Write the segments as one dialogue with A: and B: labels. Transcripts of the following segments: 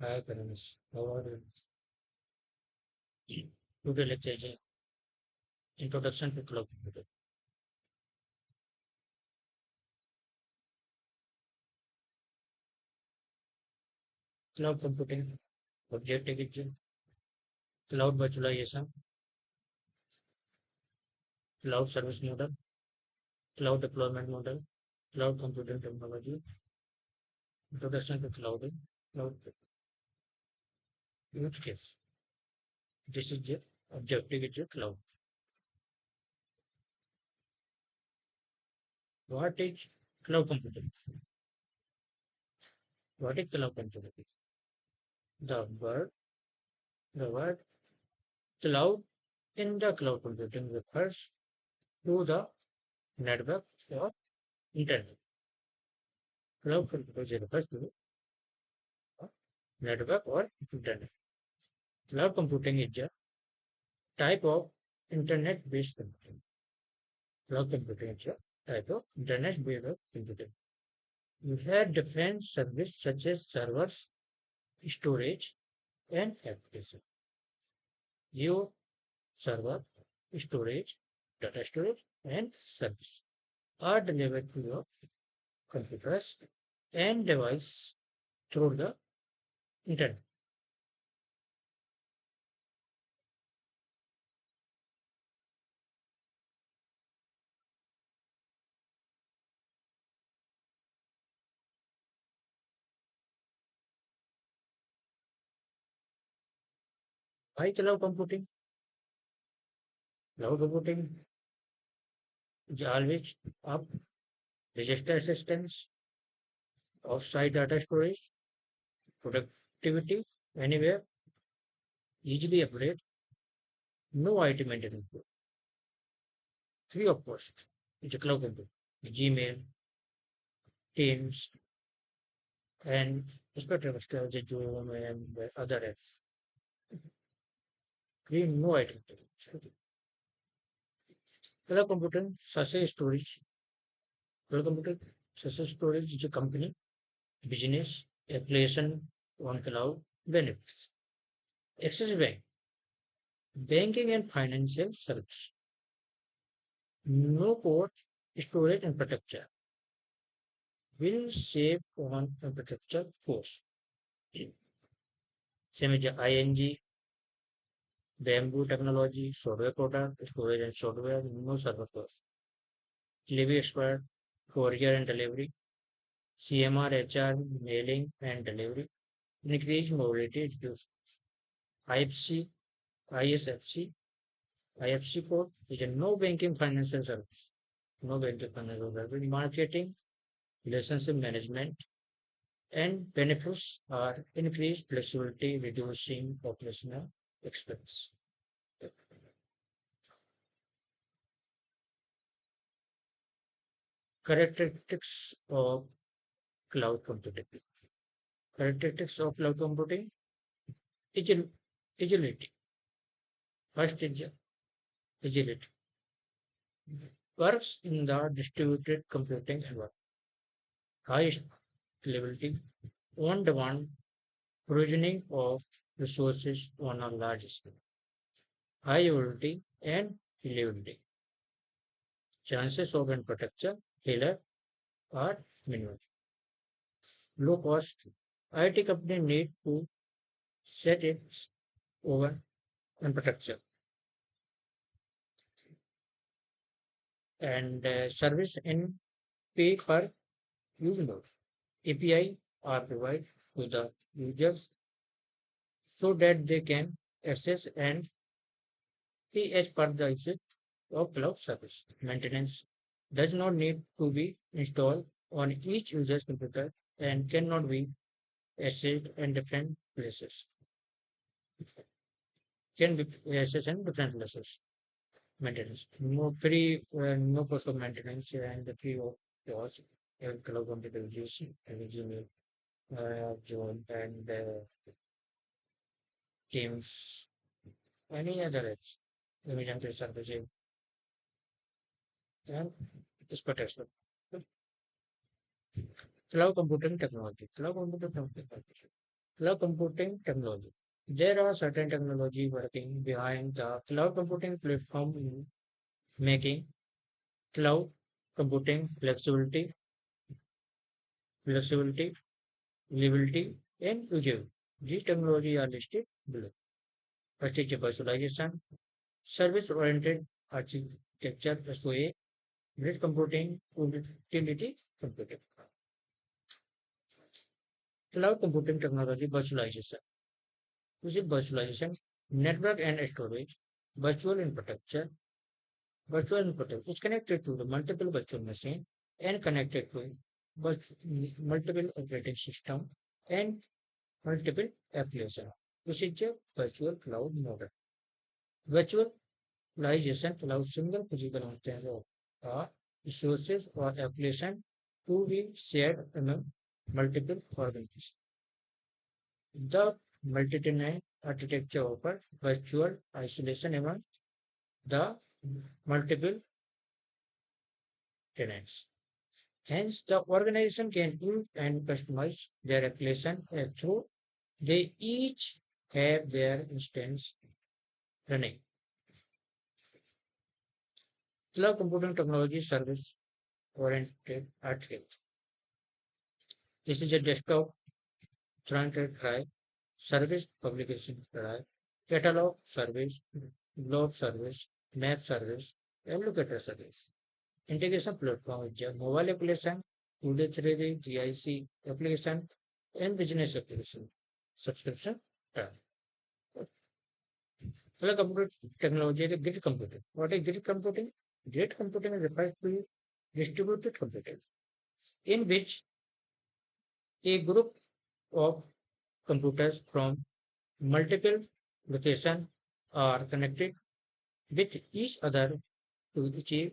A: Hi, Karan. How are you? Today, lecture is Introduction to Cloud Computing. Cloud Computing, Objective is Cloud Virtualization, Cloud Service Model, Cloud Deployment Model, Cloud Computing Technology, Introduction to Cloud Use Case. This is the objective is cloud. What is cloud computing? What is cloud computing? The word, the word cloud in the cloud computing refers to the network or internet. Cloud computing refers to the network or internet. Cloud computing is a type of internet-based computing. Cloud computing is a type of internet-based computing. You have different services such as servers, storage, and application. Your server, storage, data storage, and service are delivered to your computers and device through the internet. Why cloud computing? Cloud computing is always up, register assistance, offsite data storage, productivity, anywhere, easily upgrade, no IT maintenance. Free of cost. It's a cloud computing. Gmail, Teams, and spectrum storage, Zoom, and other apps. Free, no IT maintenance. Cloud computing, such as storage. Cloud computing, such as storage is a company, business, application on cloud, benefits. Access Bank, banking and financial service. No port, storage and protection. Will save on infrastructure cost. Same as ING, Bamboo technology, software product, storage and software, no server cost. Delivery expert, courier and delivery, CMR, HR, mailing and delivery, increase mobility, reduce IFC, ISFC, IFC code is a no banking financial service. No banking financial service. Marketing, relationship management, and benefits are increased flexibility, reducing operational expense. Characteristics of cloud computing. Characteristics of cloud computing. Agil- Agility. First is agility. Works in the distributed computing environment. High scalability. On-demand provisioning of resources on a large scale. High availability and reliability. Chances of infrastructure failure are minimal. Low cost. IT company need to set its over infrastructure and service in pay per use mode. API are provided to the users so that they can access and pay as per the usage of cloud service. Maintenance does not need to be installed on each user's computer and cannot be accessed in different places. Can be accessed in different places. Maintenance. No free, no cost of maintenance and the free of cost. Cloud computer using Gmail, Zoom, and Teams, any other apps, emergency services, and this protection. Cloud computing technology. Cloud computing technology. Cloud computing technology. There are certain technology working behind the cloud computing platform in making cloud computing flexibility, reliability, and usability. These technologies are listed below. First is virtualization, service-oriented architecture, SOA, grid computing, utility computing. Cloud computing technology, virtualization. This is virtualization, network and storage, virtual infrastructure. Virtual infrastructure is connected to the multiple virtual machine and connected to multiple operating system and multiple application. This is a virtual cloud model. Virtualization allows single physical instance of resources or application to be shared among multiple organizations. The multi-tenant architecture offers virtual isolation among the multiple tenants. Hence, the organization can use and customize their application through they each have their instance running. Cloud computing technology service oriented architecture. This is a desktop front-end drive, service publication drive, catalog service, globe service, map service, and locator service. Integration platform is a mobile application, 2D, 3D, GIC application, and business application. Subscription type. Cloud computing technology is grid computing. What is grid computing? Grid computing refers to distributed computing, in which a group of computers from multiple locations are connected with each other to achieve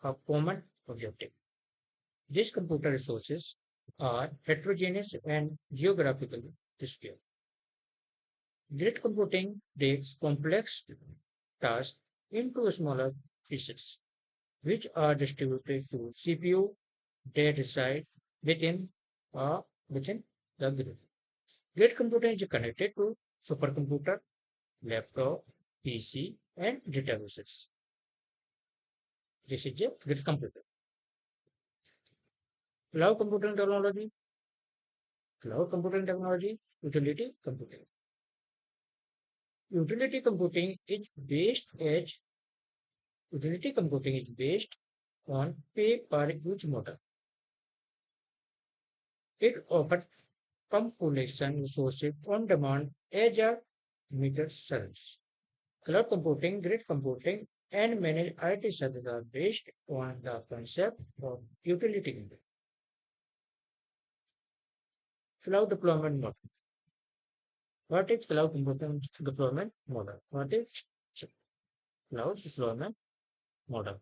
A: a common objective. These computer resources are heterogeneous and geographically dispersed. Grid computing breaks complex tasks into smaller pieces, which are distributed to CPU that reside within within the grid. Grid computing is connected to supercomputer, laptop, PC, and databases. This is a grid computer. Cloud computing technology, utility computing. Utility computing is based as Utility computing is based on pay-per-use model. It offers compilation resources on demand as a metered service. Cloud computing, grid computing, and many IT services are based on the concept of utility computing. Cloud deployment model. What is cloud computing deployment model? What is cloud deployment model?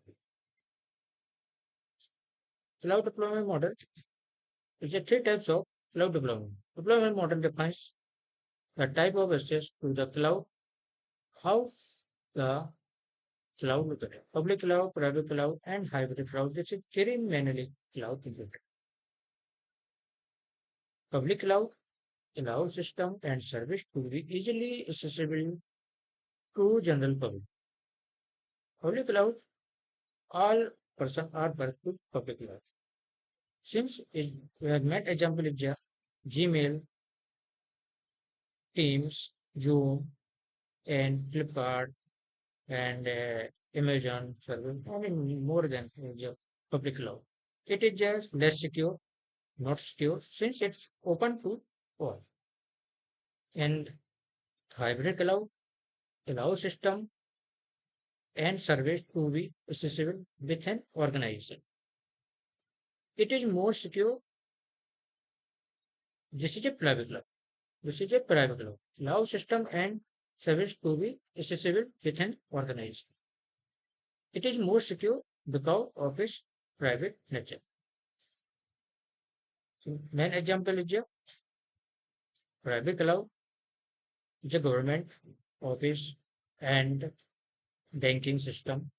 A: Cloud deployment model is a three types of cloud deployment. Deployment model defines the type of access to the cloud, how the cloud look at it. Public cloud, private cloud, and hybrid cloud. This is very mainly cloud computing. Public cloud allows system and service to be easily accessible to general public. Public cloud, all person are work with public cloud. Since is we have met example is Gmail, Teams, Zoom, and Flipkart, and Amazon service, I mean more than public cloud. It is just less secure, not secure, since it's open to all. And hybrid cloud allows system and service to be accessible within organization. It is more secure. This is a private cloud. This is a private cloud. Allows system and service to be accessible within organization. It is more secure because of its private nature. Main example is a private cloud, is a government office and banking system.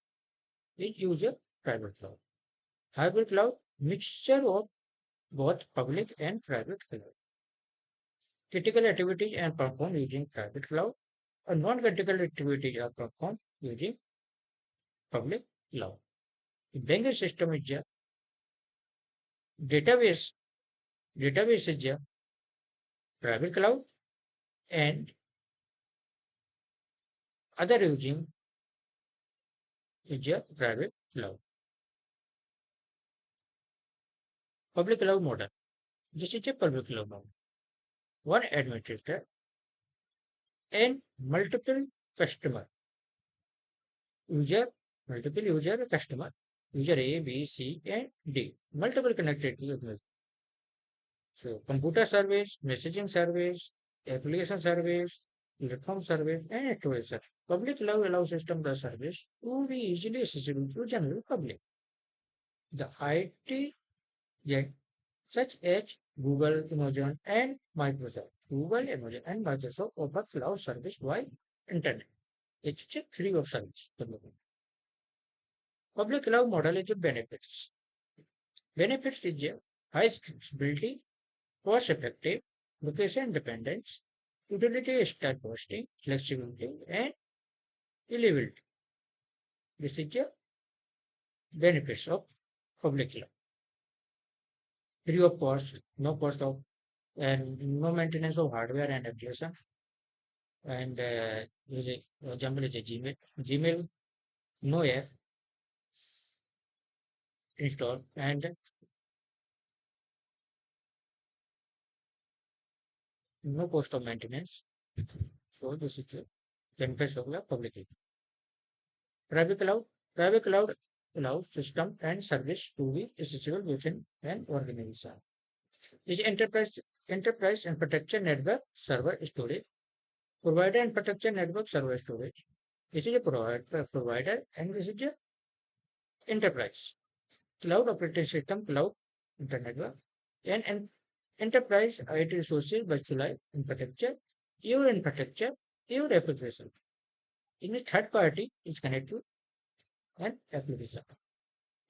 A: It use a private cloud. Hybrid cloud, mixture of both public and private cloud. Critical activities are performed using private cloud, or non-critical activities are performed using public cloud. The banking system is a database. Database is a private cloud, and other using is a private cloud. Public cloud model. This is a public cloud model. One administrator and multiple customer user, multiple user customer, user A, B, C, and D, multiple connected users. So computer service, messaging service, application service, platform service, and storage service. Public cloud allows system the service to be easily accessible to general public. The IT, yeah, such as Google, Amazon, and Microsoft. Google, Amazon, and Microsoft offer cloud service via internet. It's a free of service. Public cloud model is a benefits. Benefits is a high scalability, cost effective, location independence, utility style costing, flexibility, and reliability. This is the benefits of public cloud. Free of cost, no cost of, and no maintenance of hardware and application. And is a example is a Gmail. Gmail, no app install, and no cost of maintenance. So this is the benefits of the public cloud. Private cloud. Private cloud allows system and service to be accessible within an organization. This enterprise infrastructure network server storage. Provider infrastructure network server storage. This is a provider and this is a enterprise. Cloud operating system, cloud internet network, and enterprise IT resources, virtualized infrastructure, your application. In the third party is connected and application.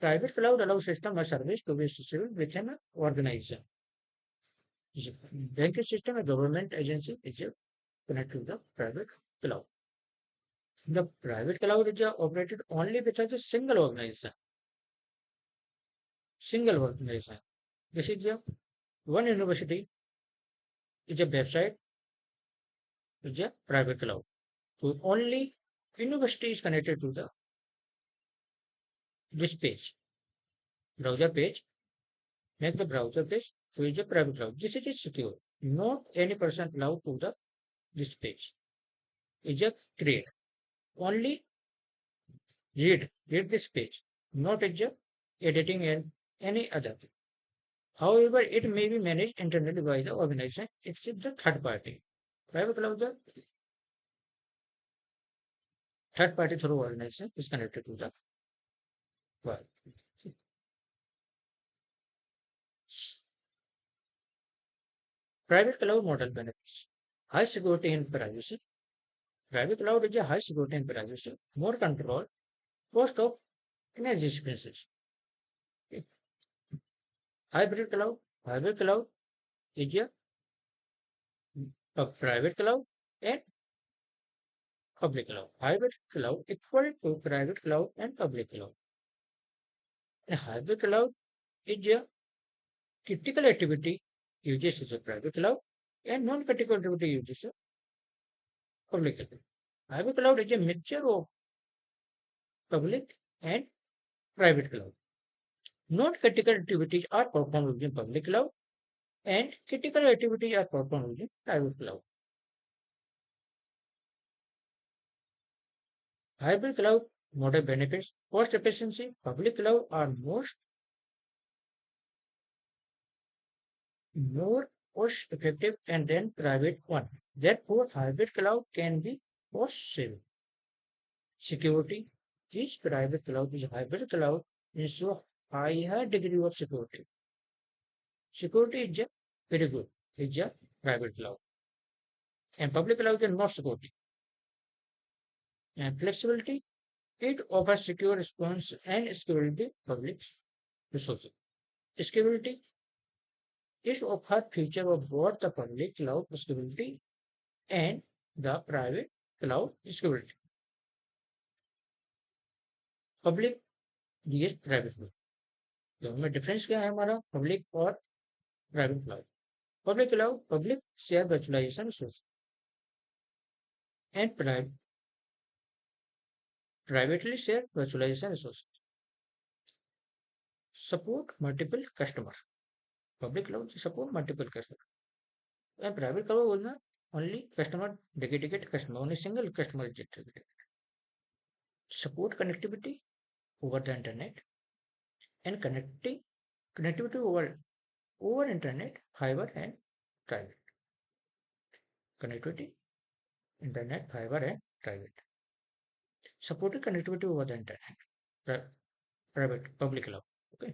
A: Private cloud allows system or service to be accessible within an organization. Banking system, a government agency is connected to the private cloud. The private cloud is operated only within a single organization. Single organization. This is one university is a website is a private cloud. So only university is connected to the this page, browser page. Make the browser page. So it's a private cloud. This is secure. Not any person allowed to the this page. It's a create. Only read this page. Not as a editing and any other. However, it may be managed internally by the organization. It's the third party. Private cloud, the third party through organization is connected to the cloud. Private cloud model benefits. High security and privacy. Private cloud is a high security and privacy, more control, cost of energy expenses. Hybrid cloud. Hybrid cloud is a private cloud and public cloud. Hybrid cloud equal to private cloud and public cloud. And hybrid cloud is a critical activity uses a private cloud and non-critical activity uses a public cloud. Hybrid cloud is a mixture of public and private cloud. Non-critical activities are performed using public cloud and critical activities are performed using private cloud. Hybrid cloud model benefits cost efficiency. Public cloud are more cost effective and then private one. Therefore, hybrid cloud can be cost saving. Security. This private cloud is hybrid cloud ensure higher degree of security. Security is very good. It's a private cloud. And public cloud is not security. And flexibility, it offers secure response and scalability public resources. Scalability, is offer feature of both the public cloud scalability and the private cloud scalability. Public vs private cloud, दोनों में difference क्या है हमारा public और private cloud? Public cloud public share virtualization resource and privately share virtualization resources, support multiple customer. Public cloud support multiple customer. And private cloud बोलना only customer dedicated customer, only single customer is dedicated. Support connectivity over the internet and connectivity over internet, fiber and private connectivity, internet, fiber and private. Supported connectivity over the internet, private public cloud. Okay,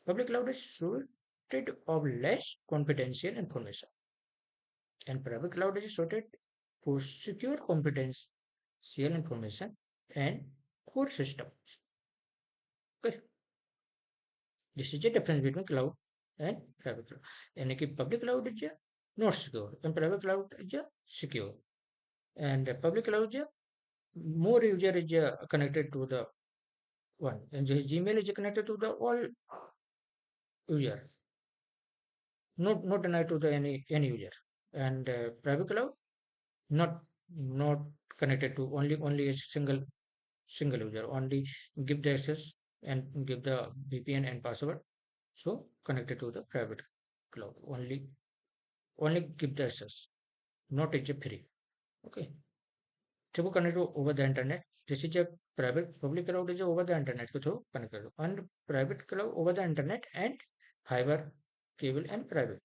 A: public cloud is suited of less confidential information, and private cloud is suited for secure confidential information and core systems. Okay, this is the difference between cloud and private cloud. And public cloud is not secure, and private cloud is secure. And public cloud is more user is connected to the one, and the Gmail is connected to the all user, not denied to the any user. And private cloud not connected to only a single user, only give the access and give the VPN and password. So connected to the private cloud, only give the access, not it's a free. Okay. So connect over the internet. This is a private public cloud is over the internet के through connected, and private cloud over the internet and fiber cable and private.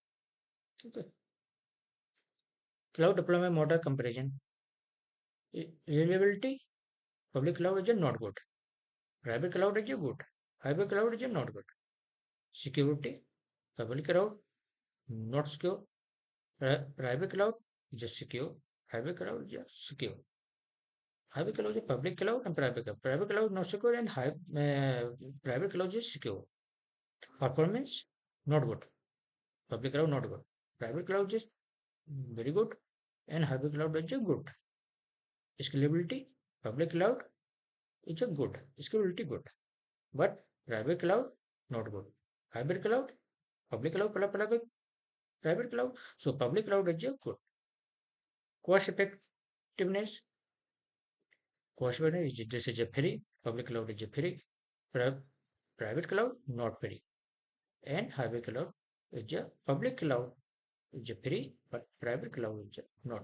A: Okay. Cloud deployment model comparison. Reliability, public cloud is not good. Private cloud is good. Hybrid cloud is not good. Security, public cloud not secure. Private cloud is just secure. Hybrid cloud is just secure. Hybrid cloud is public cloud and private cloud. Private cloud not secure and private cloud is secure. Performance not good. Public cloud not good. Private cloud is very good and hybrid cloud is good. Scalability, public cloud is a good. Scalability good. But private cloud not good. Hybrid cloud, public cloud, private cloud. So public cloud is a good. Cost effectiveness, cost effectiveness is this is a free. Public cloud is a free. Private cloud not free. And hybrid cloud is a public cloud is a free, but private cloud is a not.